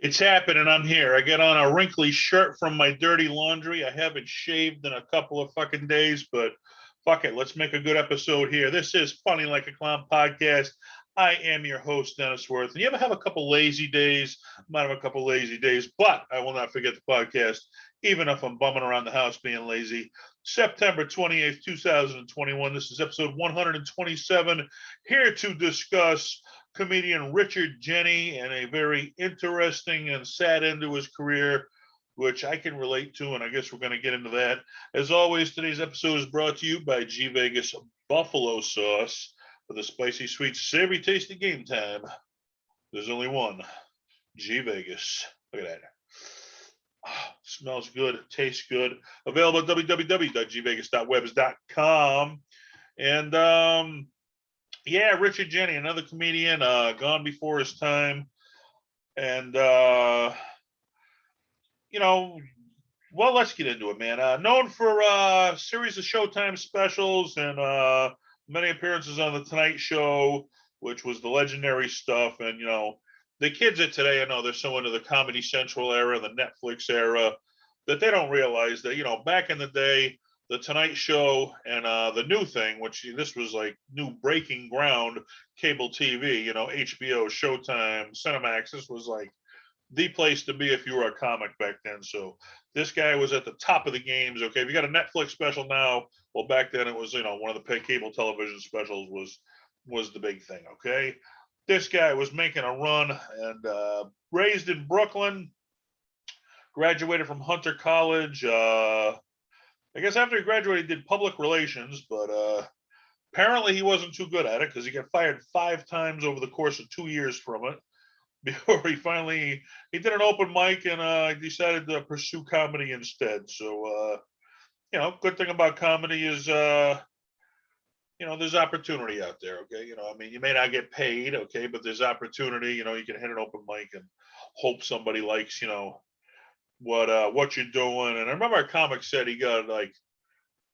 It's happening. I'm here. I get on a wrinkly shirt from my dirty laundry. I haven't shaved in a couple of fucking days, but fuck it. Let's make a good episode here. This is Funny Like a Clown podcast. I am your host, Dennis Wirth. And you ever have a couple lazy days? I might have a couple lazy days, but I will not forget the podcast, even if I'm bumming around the house being lazy. September 28th, 2021. This is episode 127. Here to discuss comedian Richard Jeni and a very interesting and sad end to his career, which I can relate to, and I guess we're going to get into that. As always, today's episode is brought to you by G Vegas Buffalo Sauce for the spicy, sweet, savory, tasty game time. There's only one, G Vegas. Look at that. Oh, smells good, tastes good. Available at www.gvegas.webs.com. And yeah, Richard Jeni, another comedian, gone before his time, and well, let's get into it, man. Known for a series of Showtime specials and many appearances on the Tonight Show, which was the legendary stuff. And the kids of today, I know they're so into the Comedy Central era, the Netflix era, that they don't realize that back in the day, the Tonight Show and the new thing, which this was like new breaking ground cable TV, HBO, Showtime, Cinemax. This was like the place to be if you were a comic back then. So this guy was at the top of the games. Okay, if you got a Netflix special now, well, back then it was one of the cable television specials was the big thing. Okay, this guy was making a run and raised in Brooklyn, graduated from Hunter College. I guess after he graduated, he did public relations, but apparently he wasn't too good at it because he got fired 5 times over the course of 2 years from it before he did an open mic and decided to pursue comedy instead. So good thing about comedy is there's opportunity out there. Okay, you may not get paid, okay, but there's opportunity. You can hit an open mic and hope somebody likes what you're doing. And I remember a comic said he got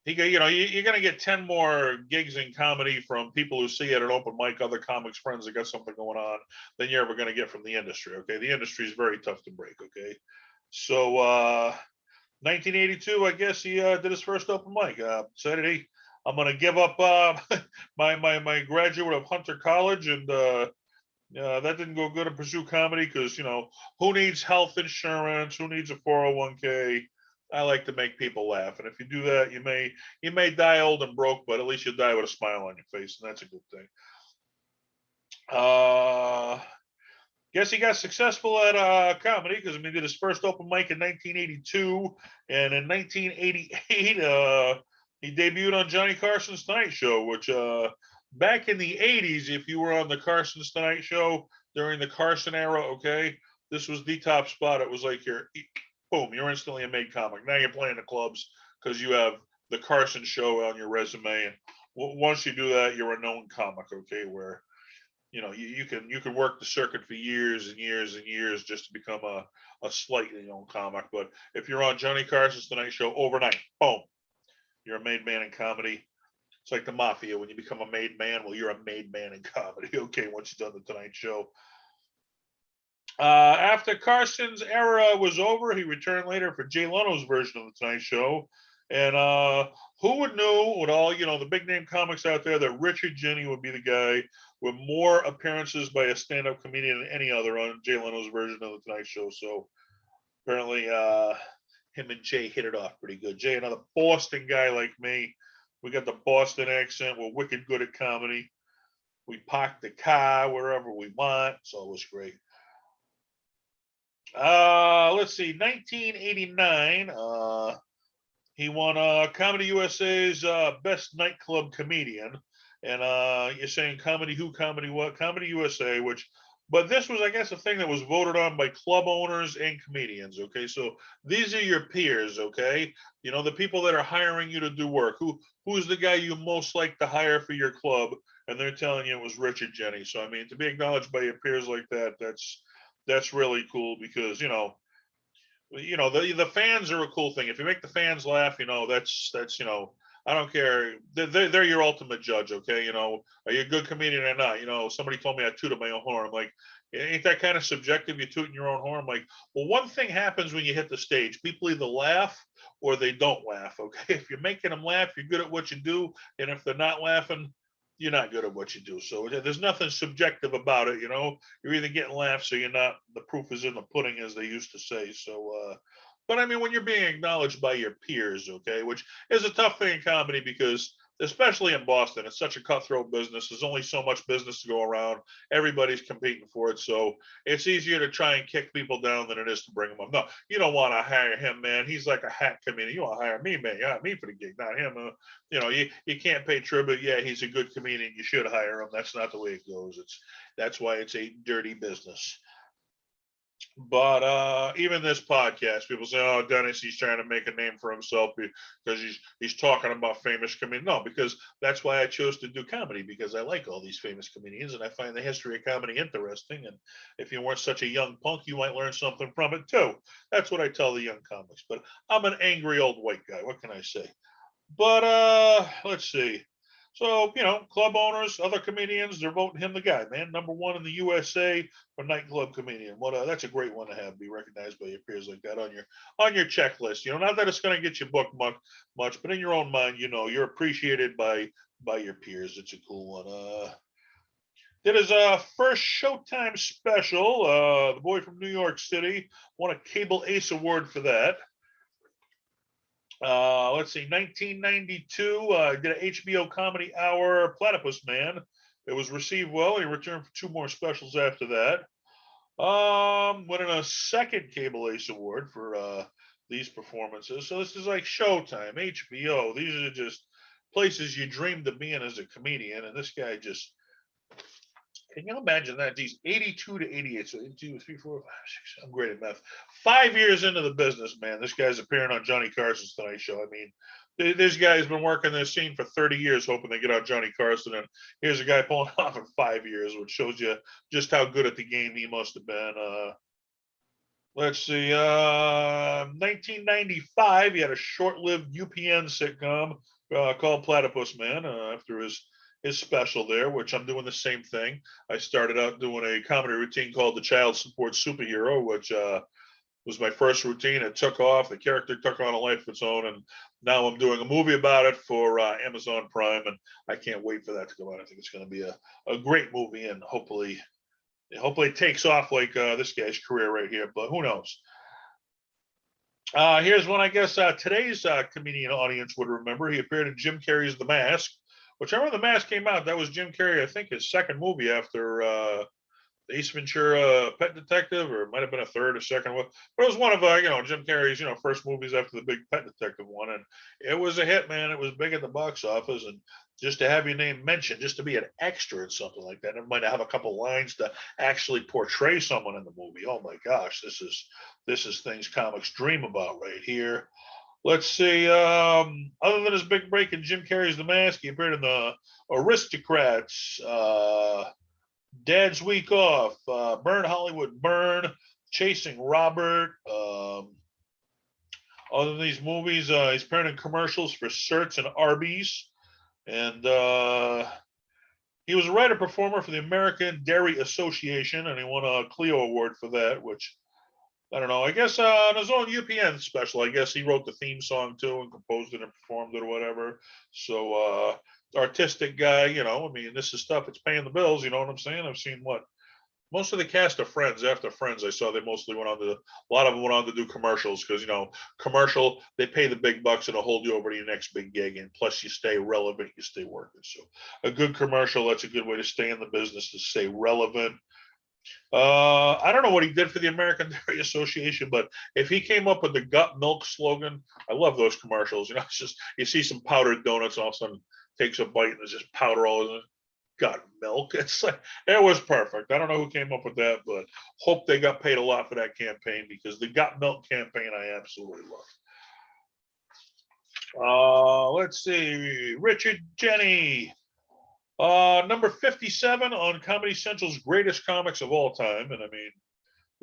you're going to get 10 more gigs in comedy from people who see it at an open mic, other comics friends that got something going on, than you're ever going to get from the industry. Okay, the industry is very tough to break. Okay, so 1982, I guess he did his first open mic. Said, hey, I'm going to give up my graduate of Hunter College, and that didn't go good to pursue comedy because who needs health insurance? Who needs a 401k? I like to make people laugh, and if you do that, you may die old and broke, but at least you die with a smile on your face, and that's a good thing. Guess he got successful at comedy because he did his first open mic in 1982, and in 1988 he debuted on Johnny Carson's Tonight Show, which back in the 80s, if you were on the Carson's Tonight Show during the Carson era, okay, this was the top spot. It was like boom, you're instantly a made comic. Now you're playing the clubs because you have the Carson Show on your resume, and once you do that, you're a known comic. Okay, where you can work the circuit for years and years and years just to become a slightly known comic. But if you're on Johnny Carson's Tonight Show overnight, boom, you're a made man in comedy. It's like the mafia. When you become a made man, well, you're a made man in comedy. Okay, once you've done the Tonight Show. After Carson's era was over, he returned later for Jay Leno's version of the Tonight Show. And who would know, with all the big name comics out there, that Richard Jeni would be the guy with more appearances by a stand-up comedian than any other on Jay Leno's version of the Tonight Show. So apparently him and Jay hit it off pretty good. Jay, another Boston guy like me. We got the Boston accent. We're wicked good at comedy. We park the car wherever we want. It's always great. Let's see, 1989. He won Comedy USA's Best Nightclub Comedian. And you're saying comedy who, comedy what? Comedy USA, but this was, I guess, a thing that was voted on by club owners and comedians. Okay, so these are your peers. Okay, the people that are hiring you to do work. Who's the guy you most like to hire for your club? And they're telling you it was Richard Jeni. So to be acknowledged by your peers like that, that's really cool because the fans are a cool thing. If you make the fans laugh, that's I don't care. They're your ultimate judge, okay? Are you a good comedian or not? Somebody told me I tooted my own horn. I'm like, ain't that kind of subjective? You tooting your own horn? I'm like, well, one thing happens when you hit the stage. People either laugh or they don't laugh, okay? If you're making them laugh, you're good at what you do. And if they're not laughing, you're not good at what you do. So there's nothing subjective about it, You're either getting laughs or you're not. The proof is in the pudding, as they used to say. So, but I mean, when you're being acknowledged by your peers, okay, which is a tough thing in comedy because, especially in Boston, it's such a cutthroat business. There's only so much business to go around. Everybody's competing for it. So it's easier to try and kick people down than it is to bring them up. No, you don't want to hire him, man. He's like a hack comedian. You want to hire me, man. You hire me for the gig, not him. You can't pay tribute. Yeah, he's a good comedian. You should hire him. That's not the way it goes. That's why it's a dirty business. But even this podcast, people say, "Oh, Dennis, he's trying to make a name for himself because he's talking about famous comedians." No, because that's why I chose to do comedy, because I like all these famous comedians and I find the history of comedy interesting. And if you weren't such a young punk, you might learn something from it too. That's what I tell the young comics. But I'm an angry old white guy. What can I say? But let's see. So, club owners, other comedians, they're voting him the guy, man. Number one in the USA for nightclub comedian. That's a great one to have, be recognized by your peers like that on your checklist. Not that it's going to get you booked much, but in your own mind, you're appreciated by your peers. It's a cool one. Did his first Showtime special. The boy from New York City won a Cable Ace Award for that. Let's see, 1992, did an HBO Comedy Hour, Platypus Man. It was received well. He returned for 2 more specials after that. Winning a second Cable Ace Award for these performances. So this is like Showtime, HBO. These are just places you dreamed of being as a comedian, and this guy just. Can you imagine that? Geez, 82 to 88. So 82, 3, 4, 5, 6. I'm great at math. 5 years into the business, man. This guy's appearing on Johnny Carson's Tonight Show. I mean, this guy's been working this scene for 30 years, hoping to get on Johnny Carson. And here's a guy pulling off in 5 years, which shows you just how good at the game he must have been. Let's see. 1995, he had a short-lived UPN sitcom called Platypus Man after his special there, which I'm doing the same thing. I started out doing a comedy routine called The Child Support Superhero, which was my first routine. It took off. The character took on a life of its own, and now I'm doing a movie about it for Amazon Prime, and I can't wait for that to come out. I think it's going to be a great movie, and hopefully it takes off like this guy's career right here, but who knows? Here's one I guess today's comedian audience would remember. He appeared in Jim Carrey's The Mask. Whichever The Mask came out, that was Jim Carrey, I think, his second movie after Ace Ventura, Pet Detective, or it might have been a third or second one. But it was one of Jim Carrey's first movies after the big Pet Detective one, and it was a hit, man. It was big at the box office, and just to have your name mentioned, just to be an extra in something like that, and might have a couple lines to actually portray someone in the movie. Oh my gosh, this is things comics dream about right here. Let's see. Other than his big break in Jim Carrey's The Mask, he appeared in the Aristocrats, Dad's Week Off, Burn Hollywood Burn, Chasing Robert. Other than these movies, he's appeared in commercials for Certs and Arby's, and he was a writer performer for the American Dairy Association, and he won a Clio Award for that, which. I don't know. I guess on his own UPN special, I guess he wrote the theme song too and composed it and performed it or whatever. So artistic guy, I mean, this is stuff. It's paying the bills. You know what I'm saying? I've seen most of the cast of Friends. After Friends, I saw they mostly went on to a lot of them went on to do commercials because commercial they pay the big bucks and it'll hold you over to your next big gig, and plus you stay relevant, you stay working. So a good commercial, that's a good way to stay in the business, to stay relevant. I don't know what he did for the American Dairy Association, but if he came up with the gut milk slogan, I love those commercials. It's just you see some powdered donuts, all of a sudden takes a bite and there's just powder all over it. Gut milk. It's like it was perfect. I don't know who came up with that, but hope they got paid a lot for that campaign, because the gut milk campaign I absolutely love. Let's see, Richard Jeni. Number 57 on Comedy Central's greatest comics of all time. And I mean,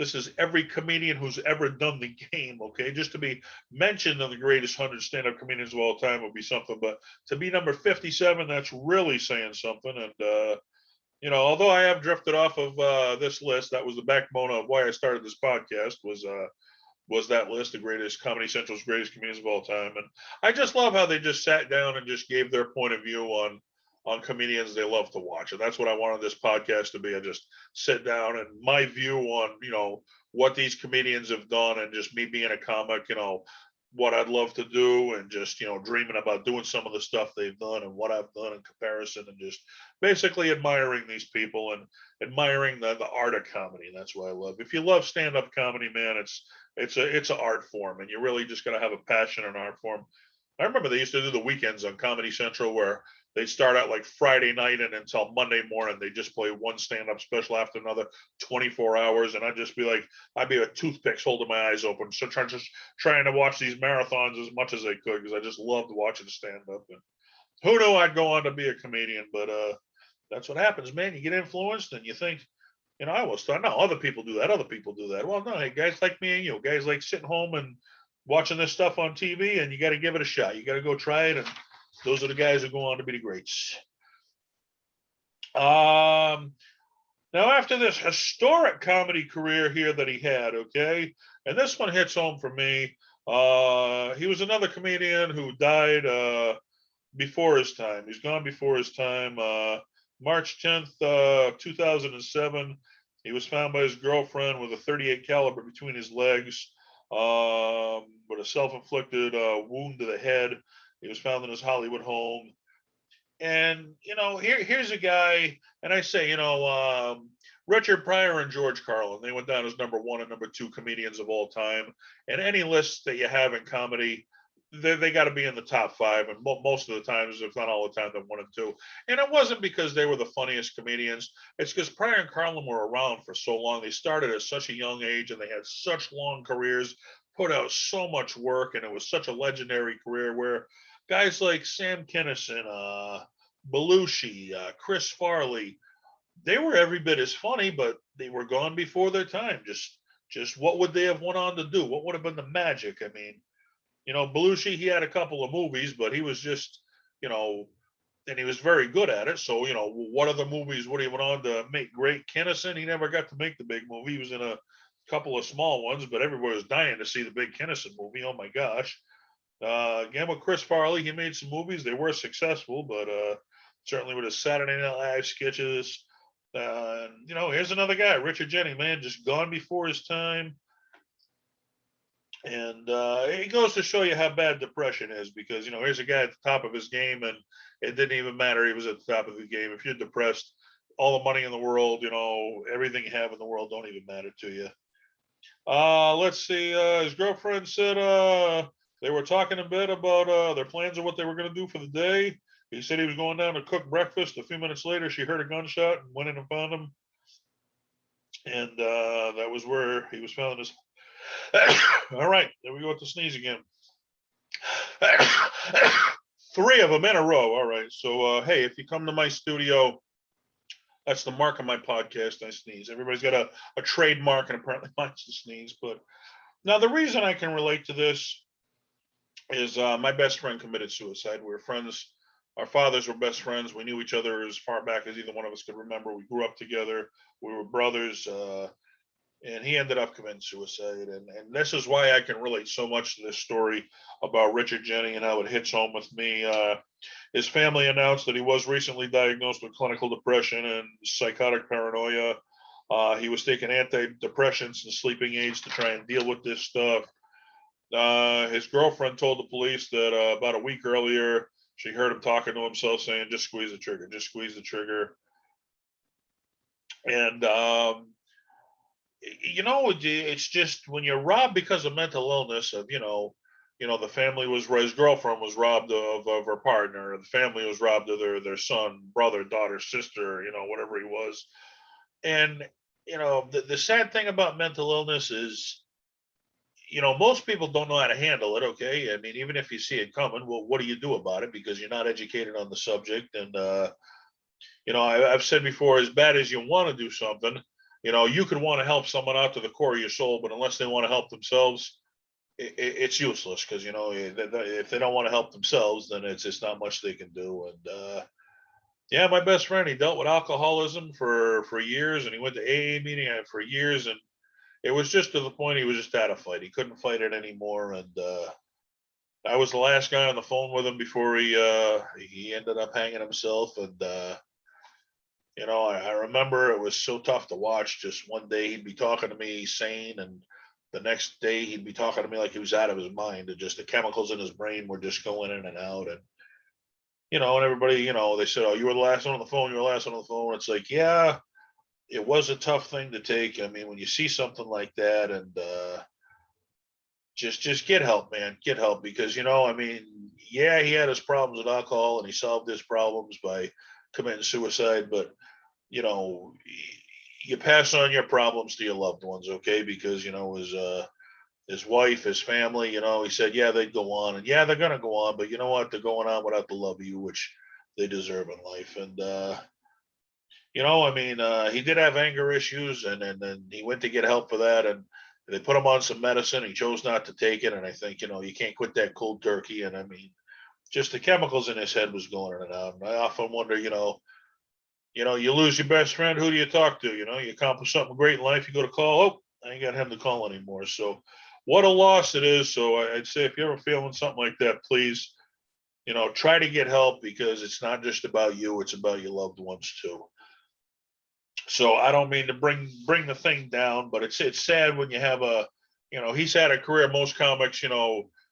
This is every comedian who's ever done the game. Okay, just to be mentioned in the greatest 100 stand-up comedians of all time would be something, but to be number 57, that's really saying something. And although I have drifted off of this list, that was the backbone of why I started this podcast. Was that list the greatest Comedy Central's greatest comedians of all time? And I just love how they just sat down and just gave their point of view on comedians they love to watch. And that's what I wanted this podcast to be. I just sit down and my view on, what these comedians have done, and just me being a comic, what I'd love to do, and just, dreaming about doing some of the stuff they've done and what I've done in comparison, and just basically admiring these people and admiring the art of comedy. That's what I love. If you love stand-up comedy, man, it's an art form, and you really just got to have a passion in art form. I remember they used to do the weekends on Comedy Central where they'd start out like Friday night and until Monday morning, they just play one stand-up special after another, 24 hours. And I'd just be like, I'd be with toothpicks holding my eyes open, so trying to watch these marathons as much as I could, because I just loved watching stand-up. And who knew I'd go on to be a comedian? But that's what happens, man. You get influenced and you think, I always thought, no, other people do that. Other people do that. Well, no, hey, guys like me and you, guys like sitting home and watching this stuff on TV, and you got to give it a shot. You got to go try it. And those are the guys who go on to be the greats. Now, after this historic comedy career here that he had, okay, and this one hits home for me. He was another comedian who died before his time. He's gone before his time. March 10th, 2007, he was found by his girlfriend with a .38 caliber between his legs, with a self-inflicted wound to the head. He was found in his Hollywood home. And, here's a guy, and I say, Richard Pryor and George Carlin, they went down as number 1 and number 2 comedians of all time. And any list that you have in comedy, they got to be in the top 5, and most of the times, if not all the time, they're 1 and 2. And it wasn't because they were the funniest comedians. It's because Pryor and Carlin were around for so long. They started at such a young age, and they had such long careers, put out so much work, and it was such a legendary career where guys like Sam Kinison, Belushi, Chris Farley, they were every bit as funny, but they were gone before their time. Just what would they have went on to do? What would have been the magic? I mean, Belushi, he had a couple of movies, but he was just, and he was very good at it. So, what other movies would he went on to make great? Kinison, he never got to make the big movie. He was in a couple of small ones, but everybody was dying to see the big Kinison movie. Oh my gosh. Again, with Chris Farley, he made some movies. They were successful, but certainly with his Saturday Night Live sketches. Here's another guy, Richard Jeni, man, just gone before his time. And it goes to show you how bad depression is, because, here's a guy at the top of his game, and it didn't even matter. He was at the top of the game. If you're depressed, all the money in the world, everything you have in the world don't even matter to you. Let's see. His girlfriend said they were talking a bit about their plans of what they were going to do for the day. He said he was going down to cook breakfast. A few minutes later, she heard a gunshot and went in and found him. And that was where he was found. All right, there we go with the sneeze again. 3 of them in a row. All right. So, hey, if you come to my studio, that's the mark of my podcast. I sneeze. Everybody's got a trademark, and apparently mine's the sneeze. But now the reason I can relate to this is my best friend committed suicide. We were friends. Our fathers were best friends. We knew each other as far back as either one of us could remember. We grew up together. We were brothers. And he ended up committing suicide. And this is why I can relate so much to this story about Richard Jeni and how it hits home with me. His family announced that he was recently diagnosed with clinical depression and psychotic paranoia. He was taking antidepressants and sleeping aids to try and deal with this stuff. His girlfriend told the police that about a week earlier, she heard him talking to himself saying, just squeeze the trigger, just squeeze the trigger. And, it's just when you're robbed because of mental illness of, the family his girlfriend was robbed of her partner. The family was robbed of their son, brother, daughter, sister, whatever he was. And, the sad thing about mental illness is, most people don't know how to handle it. Okay. I mean, even if you see it coming, well, what do you do about it? Because you're not educated on the subject. And, I've said before, as bad as you want to do something, You could want to help someone out to the core of your soul, but unless they want to help themselves, it's useless because if they don't want to help themselves, then it's just not much they can do. And yeah, my best friend, he dealt with alcoholism for years, and he went to AA meeting for years, and it was just to the point he was just out of fight. He couldn't fight it anymore, and I was the last guy on the phone with him before he ended up hanging himself. And I remember it was so tough to watch. Just one day he'd be talking to me sane, and the next day he'd be talking to me like he was out of his mind. And just the chemicals in his brain were just going in and out. And everybody, they said, "Oh, you were the last one on the phone. You were the last one on the phone." It's like, yeah, it was a tough thing to take. I mean, when you see something like that, and just get help, man, get help, because I mean, yeah, he had his problems with alcohol, and he solved his problems by committing suicide, but you know, you pass on your problems to your loved ones, okay? Because his wife, his family, he said, yeah, they'd go on, and yeah, they're gonna go on, but you know what? They're going on without the love of you, which they deserve in life. And I mean, he did have anger issues, and he went to get help for that, and they put him on some medicine. He chose not to take it, and I think you can't quit that cold turkey. And I mean, just the chemicals in his head was going in and out. And I often wonder, you lose your best friend. Who do you talk to? You accomplish something great in life. You go to call. Oh, I ain't got him to call anymore. So, what a loss it is. So, I'd say if you're ever feeling something like that, please, try to get help, because it's not just about you; it's about your loved ones too. So, I don't mean to bring the thing down, but it's sad when you have he's had a career most comics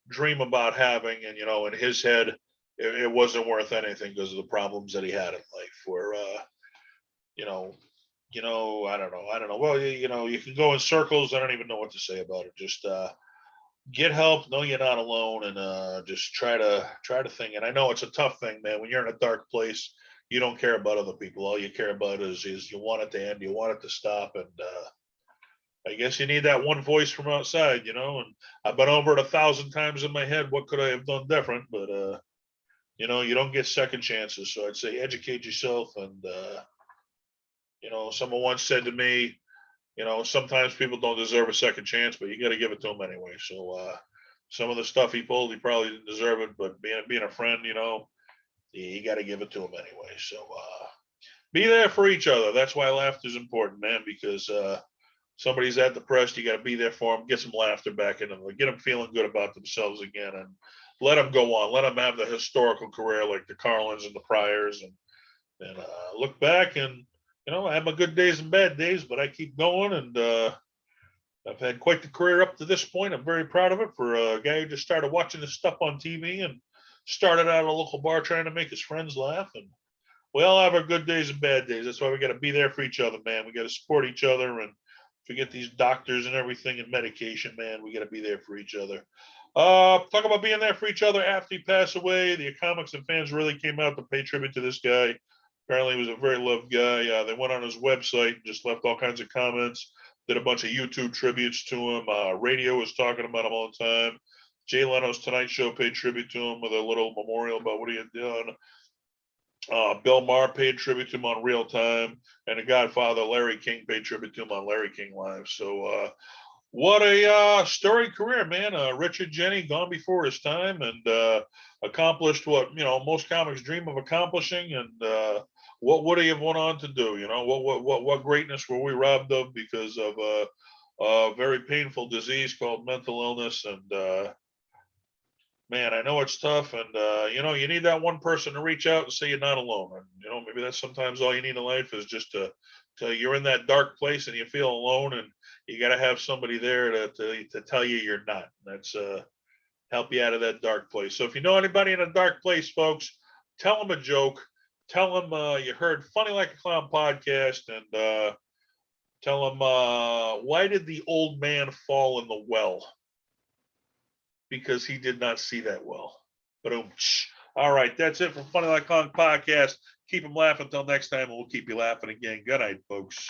dream about having, and in his head, it wasn't worth anything because of the problems that he had in life. Where you know, I don't know. Well, you can go in circles. I don't even know what to say about it. Just get help. Know you're not alone, and just try to think. And I know it's a tough thing, man. When you're in a dark place, you don't care about other people. All you care about is you want it to end. You want it to stop, and I guess you need that one voice from outside. And I've been over it 1,000 times in my head. What could I have done different? But you don't get second chances. So I'd say educate yourself. And someone once said to me, sometimes people don't deserve a second chance, but you got to give it to them anyway. So some of the stuff he pulled, he probably didn't deserve it, but being a friend, you got to give it to him anyway. So be there for each other. That's why laughter is important, man, because somebody's that depressed, you got to be there for them, get some laughter back in them, get them feeling good about themselves again, and let them go on. Let them have the historical career like the Carlins and the Pryors, and look back, and I have my good days and bad days, but I keep going, and I've had quite the career up to this point. I'm very proud of it for a guy who just started watching this stuff on TV and started out at a local bar trying to make his friends laugh. And we all have our good days and bad days. That's why we got to be there for each other, man. We got to support each other, and forget these doctors and everything and medication, man. We got to be there for each other. Talk about being there for each other after he passed away. The comics and fans really came out to pay tribute to this guy. Apparently, he was a very loved guy. They went on his website and just left all kinds of comments. Did a bunch of YouTube tributes to him. Radio was talking about him all the time. Jay Leno's Tonight Show paid tribute to him with a little memorial about what he had done. Bill Maher paid tribute to him on Real Time, and the Godfather Larry King paid tribute to him on Larry King Live. So what a storied career, man. Richard Jeni, gone before his time, and accomplished what most comics dream of accomplishing. And what would he have went on to do? What greatness were we robbed of because of a very painful disease called mental illness? And man, I know it's tough, and you need that one person to reach out and say you're not alone. And maybe that's sometimes all you need in life, is just to you're in that dark place and you feel alone, and you got to have somebody there to tell you you're not. That's help you out of that dark place. So if you know anybody in a dark place, folks, tell them a joke. Tell them you heard Funny Like a Clown podcast, and tell them why did the old man fall in the well? Because he did not see that well. But all right, that's it from Funny Like Clown podcast. Keep them laughing until next time, and we'll keep you laughing again. Good night, folks.